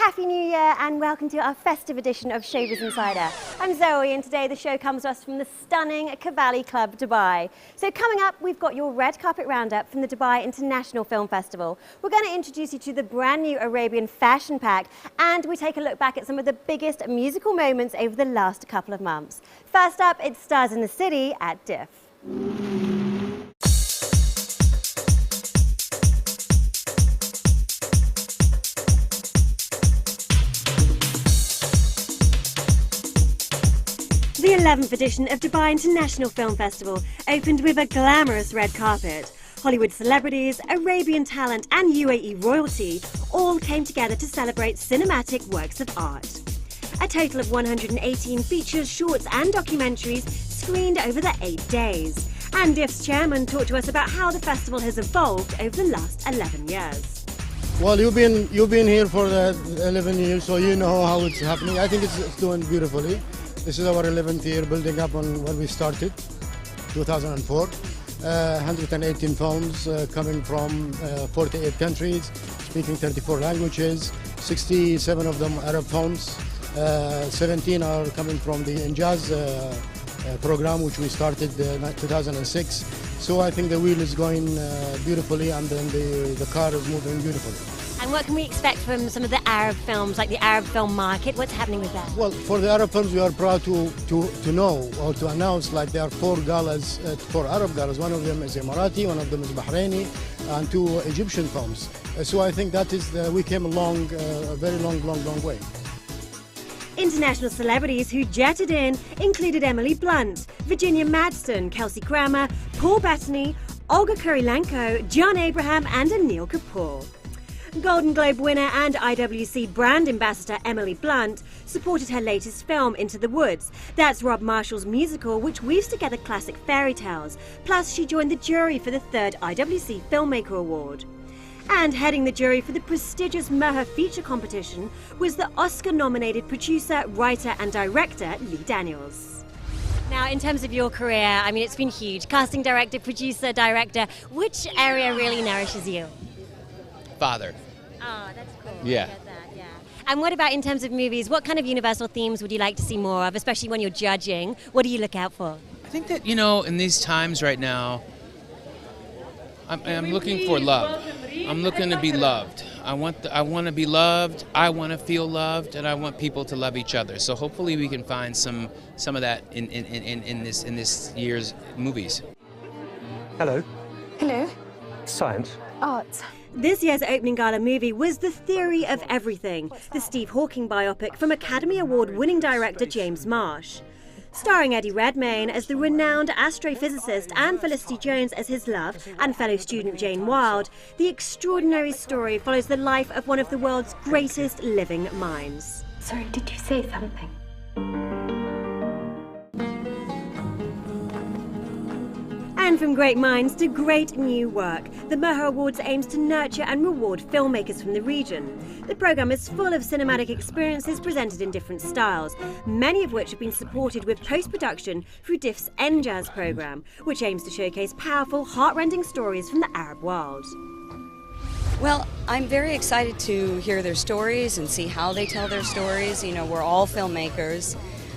Happy New Year and welcome to our festive edition of Showbiz Insider. I'm Zoe and today the show comes to us from the stunning Cavalli Club, Dubai. So coming up, we've got your red carpet roundup from the Dubai International Film Festival. We're going to introduce you to the brand new Arabian Fashion Pack and we take a look back at some of the biggest musical moments over the last couple of months. First up, it's Stars in the City at DIFF. The 11th edition of Dubai International Film Festival opened with a glamorous red carpet. Hollywood celebrities, Arabian talent and UAE royalty all came together to celebrate cinematic works of art. A total of 118 features, shorts and documentaries screened over the 8 days. And DIFF's chairman talked to us about how the festival has evolved over the last 11 years. Well, you've been here for the 11 years, so you know how it's happening. I think it's doing beautifully. This is our 11th year, building up on when we started, 2004. 118 films coming from 48 countries, speaking 34 languages, 67 of them Arab films, 17 are coming from the Injaz program, which we started in 2006. So I think the wheel is going beautifully and then the car is moving beautifully. And what can we expect from some of the Arab films, like the Arab film market? What's happening with that? Well, for the Arab films, we are proud to know or to announce like there are 4 galas, 4 Arab galas. One of them is Emirati, one of them is Bahraini, and 2 Egyptian films. So I think that is we came along a very long way. International celebrities who jetted in included Emily Blunt, Virginia Madsen, Kelsey Grammer, Paul Bettany, Olga Kury-lenko, John Abraham and Anil Kapoor. Golden Globe winner and IWC brand ambassador Emily Blunt supported her latest film, Into the Woods. That's Rob Mashalls' musical, which weaves together classic fairy tales. Plus, she joined the jury for the 3rd IWC Filmmaker Award. And heading the jury for the prestigious Nour feature competition was the Oscar-nominated producer, writer and director Lee Daniels. Now, in terms of your career, I mean, it's been huge. Casting director, producer, director. Which area really nourishes you? Father. Oh, that's cool. Yeah. I get that, yeah. And what about in terms of movies? What kind of universal themes would you like to see more of, especially when you're judging? What do you look out for? I think that, you know, in these times right now, I'm looking for love. I'm looking to be loved. I want to be loved. I want to feel loved, and I want people to love each other. So hopefully we can find some of that in this year's movies. Hello. Hello. Science. Art. This year's opening gala movie was The Theory of Everything, the Steve Hawking biopic from Academy Award-winning director James Marsh. Starring Eddie Redmayne as the renowned astrophysicist and Felicity Jones as his love and fellow student Jane Wilde, the extraordinary story follows the life of one of the world's greatest living minds. Sorry, did you say something? And from great minds to great new work, the Nour Awards aims to nurture and reward filmmakers from the region. The programme is full of cinematic experiences presented in different styles, many of which have been supported with post-production through DIFF's Enjaz programme, which aims to showcase powerful, heart-rending stories from the Arab world. Well, I'm very excited to hear their stories and see how they tell their stories. You know, we're all filmmakers,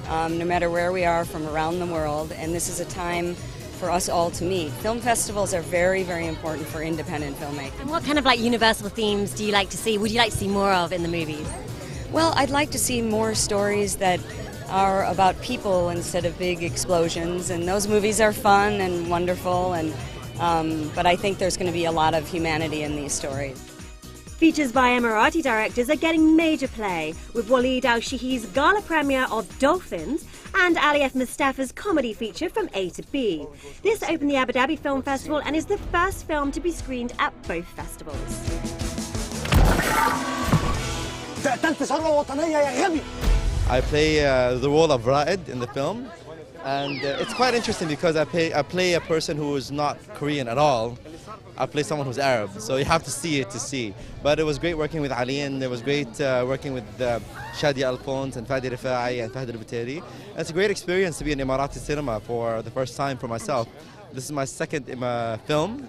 no matter where we are from around the world, and this is a time for us all to meet. Film festivals are very, very important for independent filmmaking. And what kind of universal themes do you like to see? Would you like to see more of in the movies? Well, I'd like to see more stories that are about people instead of big explosions, and those movies are fun and wonderful, and but I think there's going to be a lot of humanity in these stories. Features by Emirati directors are getting major play, with Walid Al-Shahi's gala premiere of Dolphins and Ali F. Mustafa's comedy feature From A to B. This opened the Abu Dhabi Film Festival and is the first film to be screened at both festivals. I play the role of Ra'id in the film, and it's quite interesting because I play a person who is not Korean at all. I play someone who's Arab, so you have to see it to see. But it was great working with Ali, and it was great working with Shadi Alphonse and Fadi Rifai and Fahd al-Buteri. It's a great experience to be in Emirati cinema for the first time for myself. This is my second film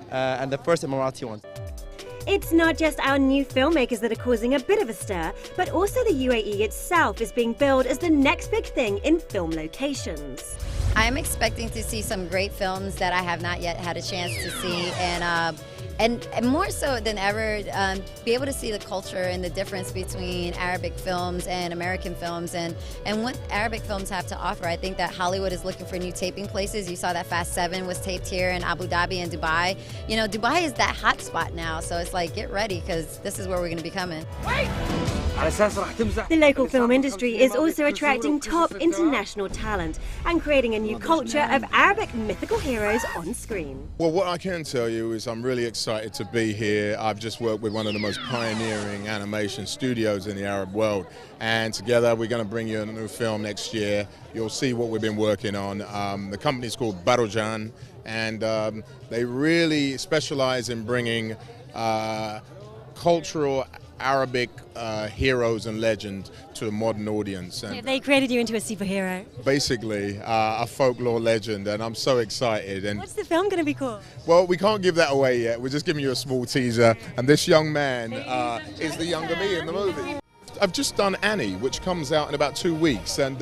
and the first Emirati one. It's not just our new filmmakers that are causing a bit of a stir, but also the UAE itself is being billed as the next big thing in film locations. I'm expecting to see some great films that I have not yet had a chance to see, and more so than ever, be able to see the culture and the difference between Arabic films and American films, and what Arabic films have to offer. I think that Hollywood is looking for new taping places. You saw that Fast 7 was taped here in Abu Dhabi and Dubai. You know, Dubai is that hot spot now, so it's like, get ready, because this is where we're going to be coming. The local film industry is also attracting top international talent and creating a new culture of Arabic mythical heroes on screen. Well, what I can tell you is I'm really excited to be here. I've just worked with one of the most pioneering animation studios in the Arab world, and together we're going to bring you a new film next year. You'll see what we've been working on. The company's called Barojan, and they really specialize in bringing cultural Arabic heroes and legends to a modern audience. And they created you into a superhero. basically a folklore legend, and I'm so excited. And What's the film going to be called? well, we can't give that away yet. We're just giving you a small teaser, and this young man is the younger me in the movie. I've just done Annie, which comes out in about 2 weeks, and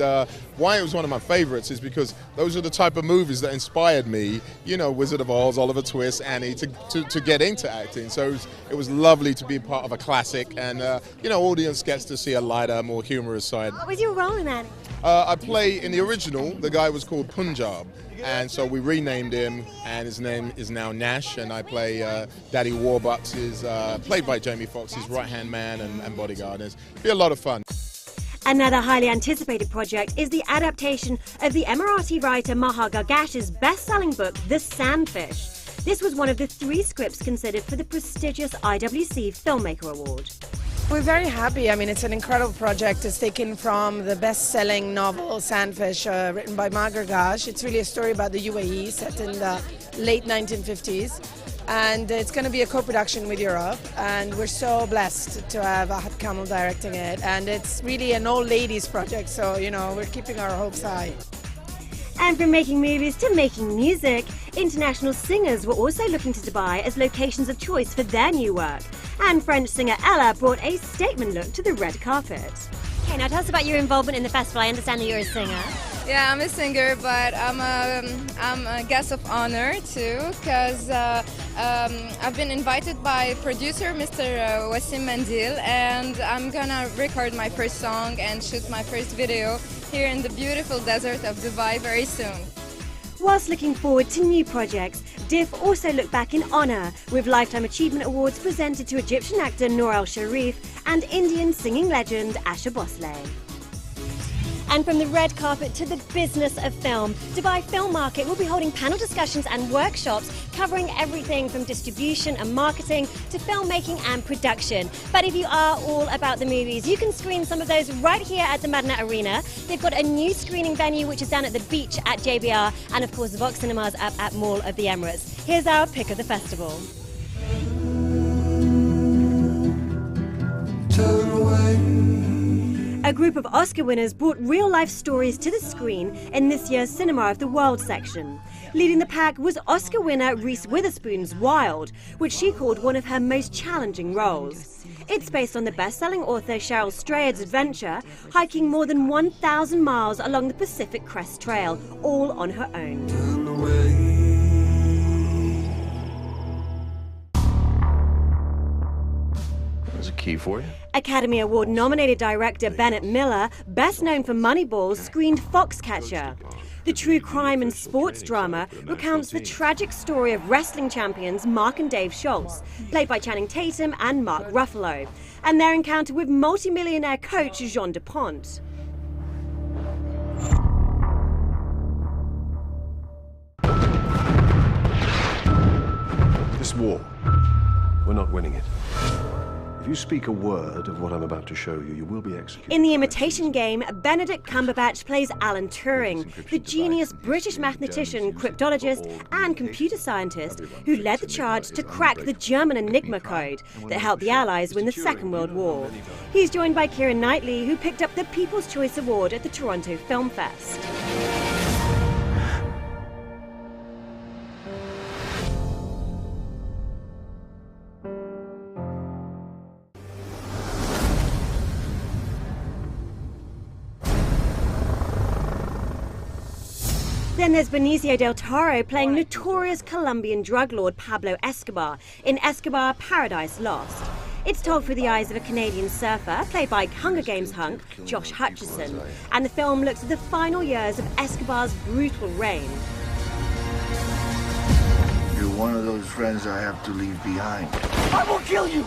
why it was one of my favorites is because those are the type of movies that inspired me, you know, Wizard of Oz, Oliver Twist, Annie, to get into acting. So it was lovely to be part of a classic, and you know, audience gets to see a lighter, more humorous side. What was your role in Annie? I play in the original, the guy was called Punjab, and so we renamed him, and his name is now Nash, and I play Daddy Warbucks, is played by Jamie Foxx, his right-hand man and bodyguard. It'll be a lot of fun. Another highly anticipated project is the adaptation of the Emirati writer Maha Gargash's best-selling book, The Sandfish. This was one of the 3 scripts considered for the prestigious IWC Filmmaker Award. We're very happy. I mean, it's an incredible project. It's taken from the best-selling novel Sandfish, written by Maha Gargash. It's really a story about the UAE set in the late 1950s. And it's going to be a co-production with Europe. And we're so blessed to have Ahad Kamel directing it. And it's really an old ladies project, so, you know, we're keeping our hopes high. And from making movies to making music, international singers were also looking to Dubai as locations of choice for their new work. And French singer Ella brought a statement look to the red carpet. Okay, now tell us about your involvement in the festival. I understand that you're a singer. Yeah, I'm a singer, but I'm a guest of honor too, because I've been invited by producer Mr. Wasim Mandil, and I'm gonna record my first song and shoot my first video here in the beautiful desert of Dubai very soon. Whilst looking forward to new projects, DIFF also looked back in honour, with Lifetime Achievement Awards presented to Egyptian actor Nour El-Sherif and Indian singing legend Asha Bhosle. And from the red carpet to the business of film, Dubai Film Market will be holding panel discussions and workshops covering everything from distribution and marketing to filmmaking and production. But if you are all about the movies, you can screen some of those right here at the Madsen Arena. They've got a new screening venue which is down at the beach at JBR, and of course the Vox Cinemas up at Mall of the Emirates. Here's our pick of the festival. A group of Oscar winners brought real-life stories to the screen in this year's Cinema of the World section. Leading the pack was Oscar winner Reese Witherspoon's Wild, which she called one of her most challenging roles. It's based on the best-selling author Cheryl Strayed's adventure, hiking more than 1,000 miles along the Pacific Crest Trail, all on her own. There's a key for you. Academy Award-nominated director Bennett Miller, best known for Moneyball, screened Foxcatcher. The true crime and sports drama recounts the tragic story of wrestling champions Mark and Dave Schultz, played by Channing Tatum and Mark Ruffalo, and their encounter with multimillionaire coach Jean Dupont. This war, we're not winning it. If you speak a word of what I'm about to show you, you will be executed. In The Imitation Game, Benedict Cumberbatch plays Alan Turing, the genius British mathematician, cryptologist and computer scientist who led the charge to crack the German Enigma code that helped the Allies win the Second World War. He's joined by Keira Knightley, who picked up the People's Choice Award at the Toronto Film Fest. Then there's Benicio del Toro playing notorious Colombian drug lord Pablo Escobar in Escobar: Paradise Lost. It's told through the eyes of a Canadian surfer, played by Hunger Games hunk Josh Hutcherson, and the film looks at the final years of Escobar's brutal reign. You're one of those friends I have to leave behind. I will kill you!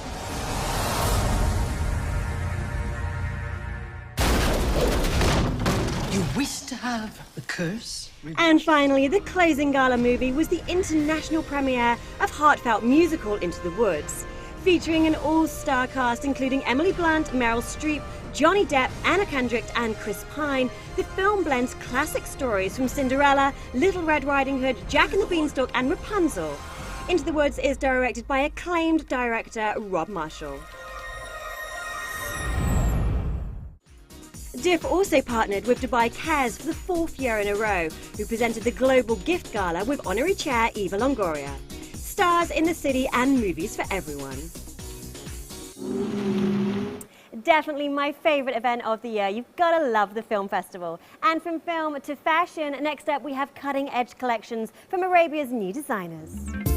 You wish to have a curse? And finally, the closing gala movie was the international premiere of heartfelt musical Into the Woods. Featuring an all-star cast including Emily Blunt, Meryl Streep, Johnny Depp, Anna Kendrick and Chris Pine, the film blends classic stories from Cinderella, Little Red Riding Hood, Jack and the Beanstalk and Rapunzel. Into the Woods is directed by acclaimed director Rob Mashalls. DIFF also partnered with Dubai Cares for the 4th year in a row, who presented the Global Gift Gala with honorary Chair Eva Longoria. Stars in the city and movies for everyone. Definitely my favourite event of the year. You've got to love the film festival. And from film to fashion, next up we have cutting-edge collections from Arabia's new designers.